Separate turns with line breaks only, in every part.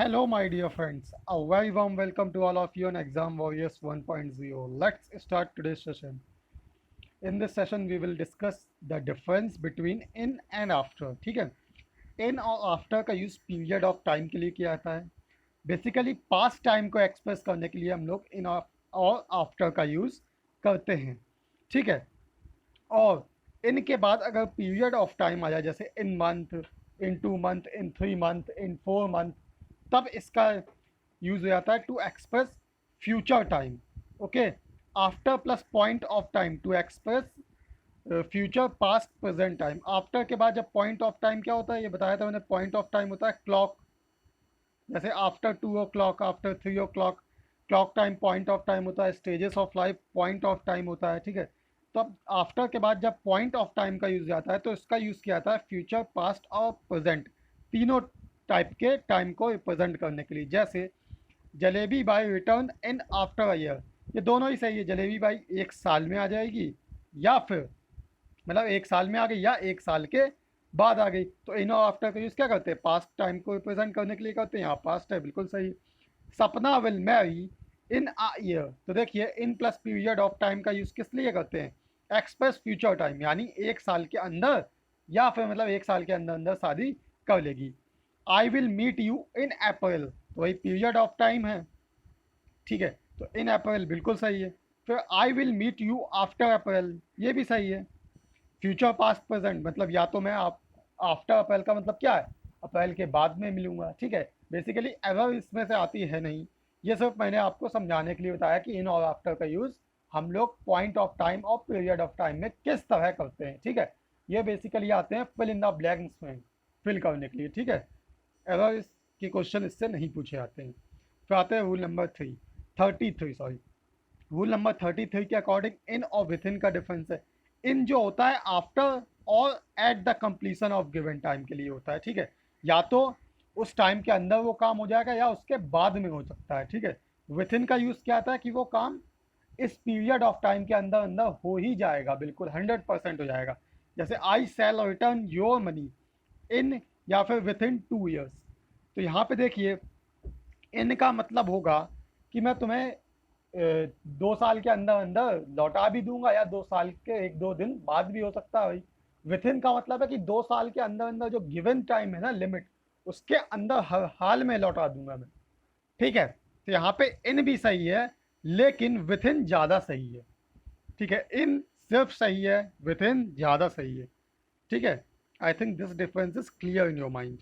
Hello, my dear friends. A very warm welcome to all of you on Exam Warriors 1.0. Let's start today's session. In this session, we will discuss the difference between in and after. ठीक है, in और after का use period of time के लिए किया जाता है. Basically past time को एक्सप्रेस करने के लिए हम लोग इन और आफ्टर का यूज़ करते हैं. ठीक है, और इनके बाद अगर पीरियड ऑफ टाइम आ जाए जैसे in month, in 2 month, in 3 month, in 4 month, तब इसका यूज हो जाता है to express future time. Okay, after plus point of time to express future past present time. After के बाद जब पॉइंट ऑफ टाइम क्या होता है ये बताया था मैंने. पॉइंट ऑफ टाइम होता है क्लॉक. जैसे after 2 o'clock, after 3 o'clock, clock time point of time होता है. Stages of life point of time होता है. ठीक है, तो अब आफ्टर के बाद जब पॉइंट ऑफ टाइम का यूज़ आता है तो इसका यूज़ किया जाता है फ्यूचर, पास्ट और प्रेजेंट तीनों टाइप के टाइम को रिप्रेजेंट करने के लिए. जैसे jalebi by written in after a year, ये दोनों ही सही है. जलेबी बाई 1 साल में आ जाएगी या फिर मतलब 1 साल में आ गई या 1 साल के बाद आ गई. तो इन और आफ्टर का यूज़ क्या करते हैं? पास्ट टाइम को रिप्रेजेंट करने के लिए करते हैं. यहाँ पास्ट है, बिल्कुल सही. सपना will marry in a year, तो देखिए in plus period of time का यूज़ किस लिए करते हैं? एक्सप्रेस फ्यूचर टाइम, यानी 1 साल के अंदर या फिर मतलब 1 साल के अंदर अंदर शादी कर लेगी. I will meet you in April, तो वही पीरियड ऑफ टाइम है. ठीक है, तो इन अप्रैल बिल्कुल सही है. फिर I will meet you after April, ये भी सही है. फ्यूचर पास्ट प्रेजेंट मतलब या तो मैं आप आफ्टर अप्रैल का मतलब क्या है? अप्रैल के बाद में मिलूंगा. ठीक है, बेसिकली एवर इसमें से आती है नहीं. ये सिर्फ मैंने आपको समझाने के लिए बताया कि इन और आफ्टर का यूज़ हम लोग पॉइंट ऑफ टाइम और पीरियड ऑफ टाइम में किस तरह करते हैं. ठीक है, ये बेसिकली आते हैं फिल इन द ब्लैंक्स में फिल करने के लिए. ठीक है, एवर के क्वेश्चन इससे नहीं पूछे जाते हैं. फिर आते हैं rule number 33 sorry. Rule number 33 के अकॉर्डिंग इन और विथ इन का डिफरेंस है. इन जो होता है आफ्टर और at the completion of given time के लिए होता है. ठीक है, या तो उस टाइम के अंदर वो काम हो जाएगा या उसके बाद में हो सकता है. ठीक है, विथ इन का यूज़ क्या आता है कि वो काम इस पीरियड ऑफ टाइम के अंदर अंदर हो ही जाएगा, बिल्कुल 100% हो जाएगा. जैसे I shall return your money in या फिर विथ इन 2 ईयर्स. तो यहाँ पे देखिए इन का मतलब होगा कि मैं तुम्हें 2 साल के अंदर अंदर लौटा भी दूंगा या 2 साल के 1-2 दिन बाद भी हो सकता है भाई. विथ इन का मतलब है कि 2 साल के अंदर अंदर जो गिवन टाइम है ना, लिमिट, उसके अंदर हर हाल में लौटा दूंगा मैं. ठीक है, तो यहाँ पे इन भी सही है लेकिन विथ इन ज़्यादा सही है. ठीक है, इन सिर्फ सही है, विथ इन ज़्यादा सही है. ठीक है, I think this difference is clear in your mind.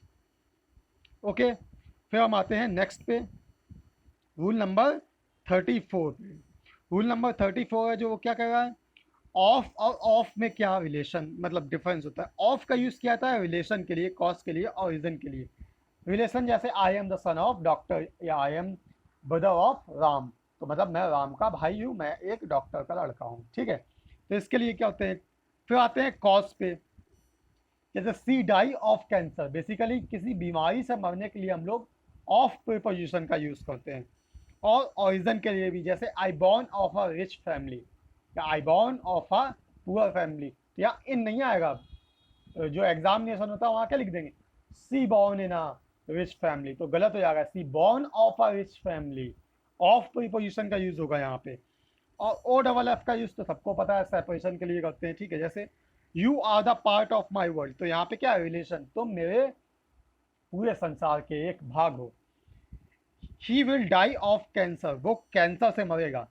Okay, फिर हम आते हैं नेक्स्ट पे, रूल नंबर 34 पे. रूल नंबर 34 है जो वो क्या कह रहा है? ऑफ और ऑफ में क्या रिलेशन मतलब डिफरेंस होता है? ऑफ का यूज़ किया जाता है रिलेशन के लिए, कॉज के लिए और रीजन के लिए. रिलेशन जैसे I am the son of doctor या I am brother of Ram, तो मतलब मैं राम का भाई हूँ, मैं एक डॉक्टर का लड़का हूँ. ठीक है, तो इसके लिए क्या होते हैं? फिर आते हैं कॉज पे. जैसे सी डाई ऑफ कैंसर, बेसिकली किसी बीमारी से मरने के लिए हम लोग ऑफ प्रीपोजिशन का यूज़ करते हैं. और ऑरिजन के लिए भी, जैसे I born of a rich family या I born of a poor family, तो यहाँ इन नहीं आएगा. जो एग्जामिनेशन होता है वहाँ क्या लिख देंगे? She born in a rich family, तो गलत हो जाएगा. She born of a rich family, of preposition का यूज़ होगा यहाँ पे. और ओ डबल एफ का यूज़ तो सबको पता है, सेपरेशन के लिए करते हैं. ठीक है, जैसे you are the part of my world, तो यहाँ पे क्या है? रिलेशन, तुम मेरे पूरे संसार के एक भाग हो. He will die of cancer, वो कैंसर से मरेगा.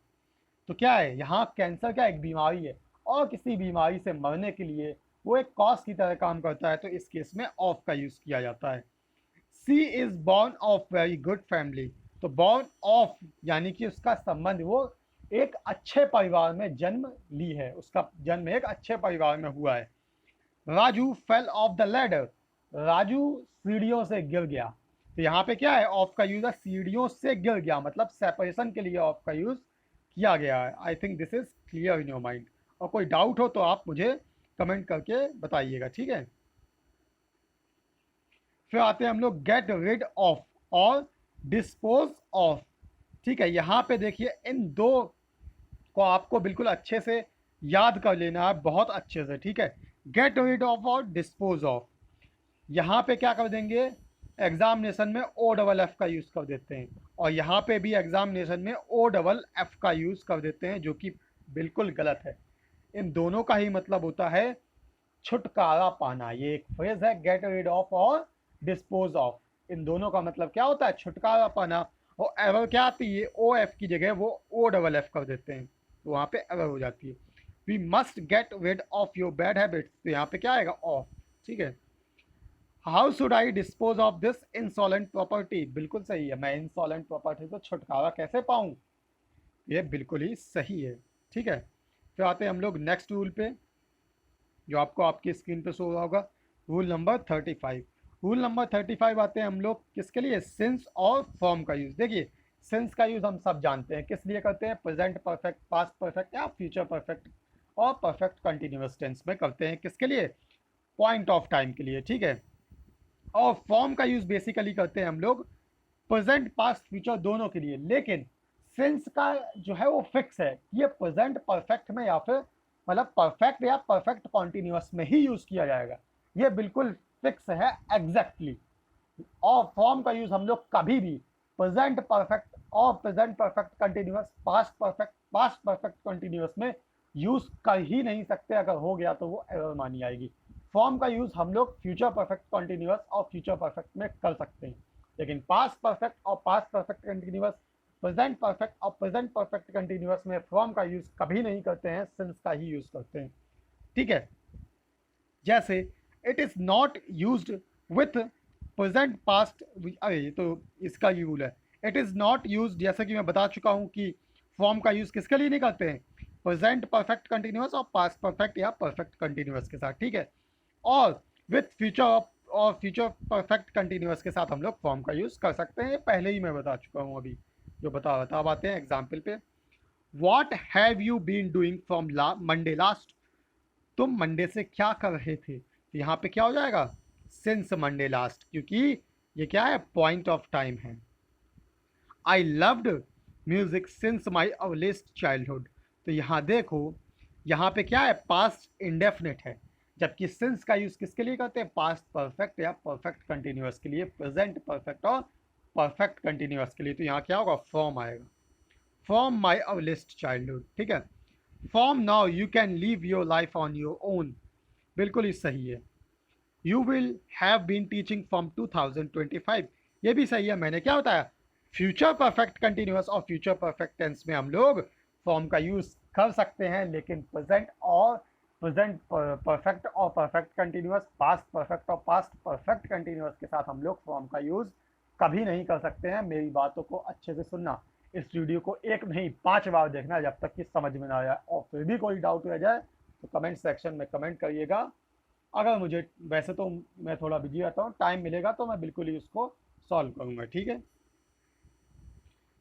तो क्या है यहाँ? कैंसर क्या एक बीमारी है और किसी बीमारी से मरने के लिए वो एक कॉज की तरह काम करता है, तो इस केस में ऑफ का यूज़ किया जाता है. She is born of very good family, तो बॉर्न ऑफ यानी कि उसका संबंध, वो एक अच्छे परिवार में जन्म ली है, उसका जन्म एक अच्छे परिवार में हुआ है. Raju fell off the ladder, Raju सीढ़ियों से गिर गया. तो यहाँ पे क्या है? ऑफ का यूज है, सीढ़ियों से गिर गया, मतलब सेपरेशन के लिए ऑफ का यूज किया गया है. I think this is clear in your mind. और कोई डाउट हो तो आप मुझे कमेंट करके बताइएगा. ठीक है, फिर आते हैं हम लोग गेट रिड ऑफ और डिस्पोज ऑफ. ठीक है, यहाँ पे देखिए इन दो को आपको बिल्कुल अच्छे से याद कर लेना है, बहुत अच्छे से. ठीक है, गेट रिड ऑफ और डिस्पोज ऑफ. यहाँ पे क्या कर देंगे? एग्जामिनेशन में ओ डबल एफ का यूज़ कर देते हैं, और यहाँ पे भी एग्जामिनेशन में ओ डबल एफ का यूज़ कर देते हैं, जो कि बिल्कुल गलत है। इन दोनों का ही मतलब होता है छुटकारा पाना। ये एक फ्रेज है, गेट रिड ऑफ और डिस्पोज ऑफ। इन दोनों का मतलब क्या होता है? छुटकारा पाना। और एरर क्या आती है? ओ एफ की जगह वो ओ डबल एफ कर देते हैं, तो वहाँ पे एरर हो जाती है। We must get rid of your bad habits, तो यहाँ पे क्या आएगा? ऑफ। ठीक है। How should I dispose of this insolent property, बिल्कुल सही है। मैं इंसॉलेंट प्रॉपर्टी से छुटकारा कैसे पाऊँ? ये बिल्कुल ही सही है। ठीक है। फिर आते हैं हम लोग नेक्स्ट रूल पे, जो आपको आपकी स्क्रीन पे शो हो रहा होगा। Rule number 35। रूल नंबर 35 आते हैं हम लोग किसके लिए? सिंस और फॉर्म का यूज़। देखिए, सिंस का यूज़ हम सब जानते हैं, किस लिए करते हैं? प्रेजेंट परफेक्ट, पास्ट परफेक्ट या फ्यूचर परफेक्ट और परफेक्ट कंटिन्यूअस टेंस में करते हैं। किसके लिए? पॉइंट ऑफ टाइम के लिए। ठीक है। और फॉर्म का यूज़ बेसिकली करते हैं हम लोग प्रेजेंट, पास्ट, फ्यूचर दोनों के लिए। लेकिन सिंस का जो है वो फिक्स है, ये प्रेजेंट परफेक्ट में या फिर मतलब परफेक्ट या परफेक्ट कॉन्टिन्यूअस में ही यूज़ किया जाएगा। ये बिल्कुल फिक्स है एग्जैक्टली। और फॉर्म का यूज़ हम लोग कभी भी प्रेजेंट परफेक्ट और present perfect continuous, past perfect, past perfect continuous में यूज़ कर ही नहीं सकते। अगर हो गया तो वो एरर मानी आएगी। फॉर्म का यूज़ हम लोग फ्यूचर परफेक्ट कंटिन्यूअस और फ्यूचर परफेक्ट में कर सकते हैं, लेकिन पास्ट परफेक्ट और past perfect continuous, present perfect और प्रेजेंट परफेक्ट कंटिन्यूअस में फॉर्म का यूज़ कभी नहीं करते हैं, सिंस का ही यूज़ करते हैं। ठीक है। जैसे it is not used with present past, अरे ये तो इसका ही रूल है। इट इज़ नॉट यूज, जैसा कि मैं बता चुका हूँ कि फॉर्म का यूज़ किसके लिए नहीं करते हैं? प्रेजेंट परफेक्ट कंटिन्यूअस और पास्ट परफेक्ट या परफेक्ट कंटिन्यूअस के साथ। ठीक है। और विथ फ्यूचर और फ्यूचर परफेक्ट कंटिन्यूअस के साथ हम लोग फॉर्म का यूज़ कर सकते हैं। पहले ही मैं बता चुका हूँ, अभी जो बता रहा था। अब आते हैं एग्जाम्पल पे। What have you been doing from Monday last, तुम मंडे से क्या कर रहे थे? तो यहाँ पे क्या हो जाएगा? सिंस मंडे लास्ट, क्योंकि ये क्या है? पॉइंट ऑफ टाइम है। I loved music since my earliest childhood, तो यहाँ देखो, यहाँ पे क्या है? पास्ट इंडेफिनिट है, जबकि सिंस का यूज़ किसके लिए करते हैं? पास्ट परफेक्ट या परफेक्ट कंटिन्यूअस के लिए, प्रेजेंट परफेक्ट और परफेक्ट कंटिन्यूअस के लिए। तो यहाँ क्या होगा? फॉर्म आएगा, फ्रॉम माई अर्लीस्ट चाइल्डहुड। ठीक है। From now you can live your life on your own, बिल्कुल ही सही है। You will have been teaching from 2025, ये भी सही है। मैंने क्या बताया? फ्यूचर परफेक्ट कंटिन्यूअस और फ्यूचर परफेक्ट टेंस में हम लोग फॉर्म का यूज़ कर सकते हैं, लेकिन प्रेजेंट और प्रेजेंट परफेक्ट और परफेक्ट कंटिन्यूअस, पास्ट परफेक्ट और पास्ट परफेक्ट कंटिन्यूअस के साथ हम लोग फॉर्म का यूज़ कभी नहीं कर सकते हैं। मेरी बातों को अच्छे से सुनना, इस वीडियो को एक नहीं 5 बार देखना जब तक कि समझ में ना आया। और फिर भी कोई डाउट रह जाए तो कमेंट सेक्शन में कमेंट करिएगा। अगर मुझे, वैसे तो मैं थोड़ा बिजी रहता हूँ, टाइम मिलेगा तो मैं बिल्कुल ही उसको सॉल्व करूँगा। ठीक है।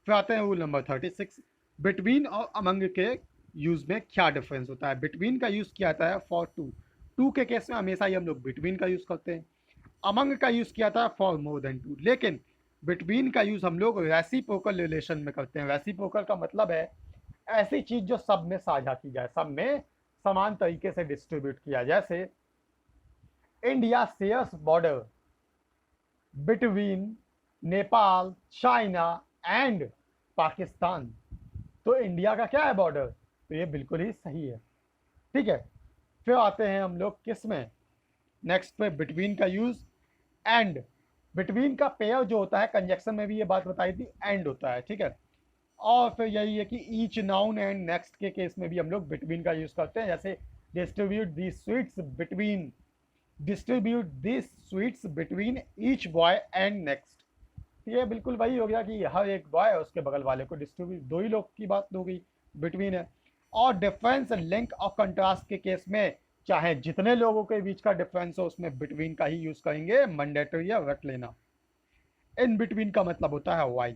फिर आते हैं रूल नंबर 36। बिटवीन और अमंग के यूज़ में क्या डिफरेंस होता है? बिटवीन का यूज़ किया जाता है फॉर टू, टू के केस में हमेशा ही हम लोग बिटवीन का यूज़ करते हैं। अमंग का यूज़ किया था फॉर मोर देन टू, लेकिन बिटवीन का यूज़ हम लोग रेसिप्रोकल रिलेशन में करते हैं। रेसिप्रोकल का मतलब है ऐसी चीज़ जो सब में साझा की जाए, सब में समान तरीके से डिस्ट्रीब्यूट किया। जैसे India shares border between Nepal, China and Pakistan, तो इंडिया का क्या है? बॉर्डर। तो ये बिल्कुल ही सही है। ठीक है। फिर आते हैं हम लोग किस में? नेक्स्ट पे बिटवीन का यूज एंड। बिटवीन का पेयर जो होता है, कंजक्शन में भी ये बात बताई थी, एंड होता है। ठीक है। और फिर यही है कि ईच, नाउन एंड नेक्स्ट के केस में भी हम लोग बिटवीन का यूज करते हैं। जैसे distribute the sweets between, distribute this sweets between each boy and next. ये बिल्कुल वही हो गया कि हर एक बॉय और उसके बगल वाले को डिस्ट्रीब्यूट, दो ही लोग की बात हो गई, बिटवीन है। और डिफरेंस, लिंक और कंट्रास्ट के केस में चाहे जितने लोगों के बीच का डिफरेंस हो, उसमें बिटवीन का ही यूज करेंगे, मैंडेटरी है, रट लेना। इन बिटवीन का मतलब होता है वाई।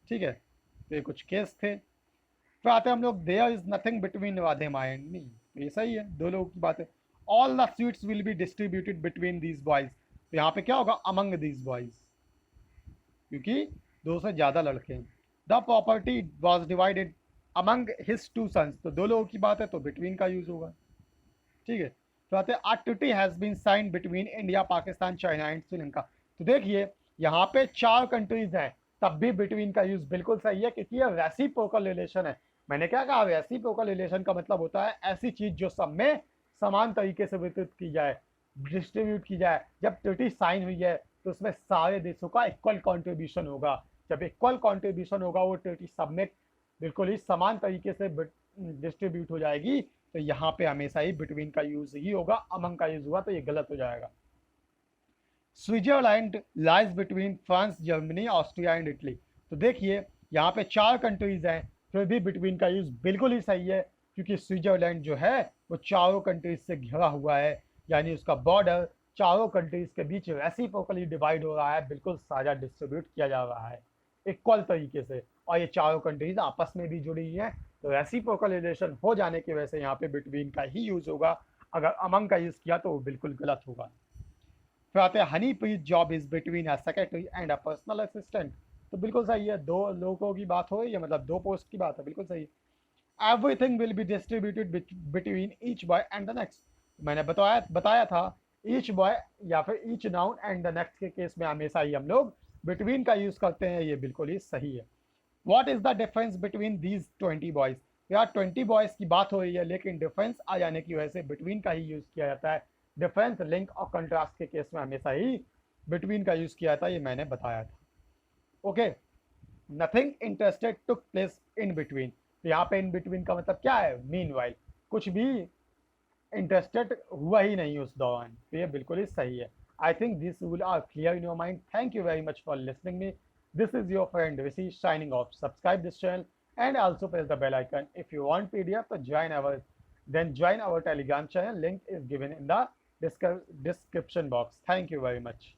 ठीक है। तो ये कुछ केस थे। फिर आते हैं हम लोग, there is nothing between Radhe my and me, तो ये सही है, दो लोगों की बात है। All the sweets will be distributed between these boys, तो यहाँ पे क्या होगा? अमंग दीज बॉयज, क्योंकि दो से ज़्यादा लड़के हैं। The property was divided among his two sons, तो दो लोगों की बात है तो बिटवीन का यूज होगा। ठीक है। तो आते हैं, a treaty has been sign between India, Pakistan, China and Sri Lanka, तो देखिए यहाँ पे 4 कंट्रीज हैं, तब भी बिटवीन का यूज बिल्कुल सही है, क्योंकि ये रेसिप्रोकल रिलेशन है। मैंने क्या कहा, रेसिप्रोकल रिलेशन का मतलब होता है ऐसी चीज जो सब में समान तरीके से वितरित की जाए, डिस्ट्रीब्यूट की जाए। जब ट्रीटी साइन हुई है तो उसमें सारे देशों का इक्वल कंट्रीब्यूशन होगा। जब इक्वल कंट्रीब्यूशन होगा वो ट्रीटी सब में बिल्कुल ही समान तरीके से डिस्ट्रीब्यूट हो जाएगी। तो यहाँ पे हमेशा ही बिटवीन का यूज ही होगा, अमंग का यूज हुआ तो ये गलत हो जाएगा। Switzerland lies between France, Germany, Austria and Italy. तो देखिए यहाँ पे 4 कंट्रीज हैं, फिर भी बिटवीन का यूज बिल्कुल ही सही है, क्योंकि स्विट्जरलैंड जो है वो चारों कंट्रीज से घिरा हुआ है, यानी उसका बॉर्डर चारों कंट्रीज के बीच रेसिप्रोकली डिवाइड हो रहा है, बिल्कुल साझा डिस्ट्रीब्यूट किया जा रहा है इक्वल तरीके से। और ये चारों कंट्रीज आपस में भी जुड़ी हैं, तो रेसिप्रोकल रिलेशन हो जाने की वजह से यहाँ पे बिटवीन का ही यूज होगा। अगर अमंग का यूज किया तो वो बिल्कुल गलत होगा। फिर आते हैं Honeypreet job is between a secretary and a personal assistant. तो बिल्कुल सही है, दो लोगों की बात हो रही है, मतलब दो पोस्ट की बात है, बिल्कुल सही है। Everything will be distributed between each boy and the next. मैंने बताया बताया था ईच बॉय या फिर each noun and the next के केस में हमेशा ही हम लोग बिटवीन का यूज करते हैं, ये बिल्कुल ही सही है। What is the difference between these 20 boys. यार 20 बॉयज की बात हो रही है, लेकिन डिफरेंस आ जाने की वजह से बिटवीन का ही यूज किया जाता है। डिफरेंस, लिंक और कंट्रास्ट के केस में हमेशा ही बिटवीन का यूज किया था, ये मैंने बताया था। Okay, nothing interested took place in between. तो यहाँ पे इन बिटवीन का मतलब क्या है, मीन वाइल, कुछ भी इंटरेस्टेड हुआ ही नहीं उस दौरान। तो ये बिल्कुल ही सही है। I think this will are clear in your mind. Thank you very much for listening me. This is your friend Rishi signing off. Subscribe this channel and also press the bell icon. If you want PDF, so join our Telegram channel. Link is given in the description box. Thank you very much.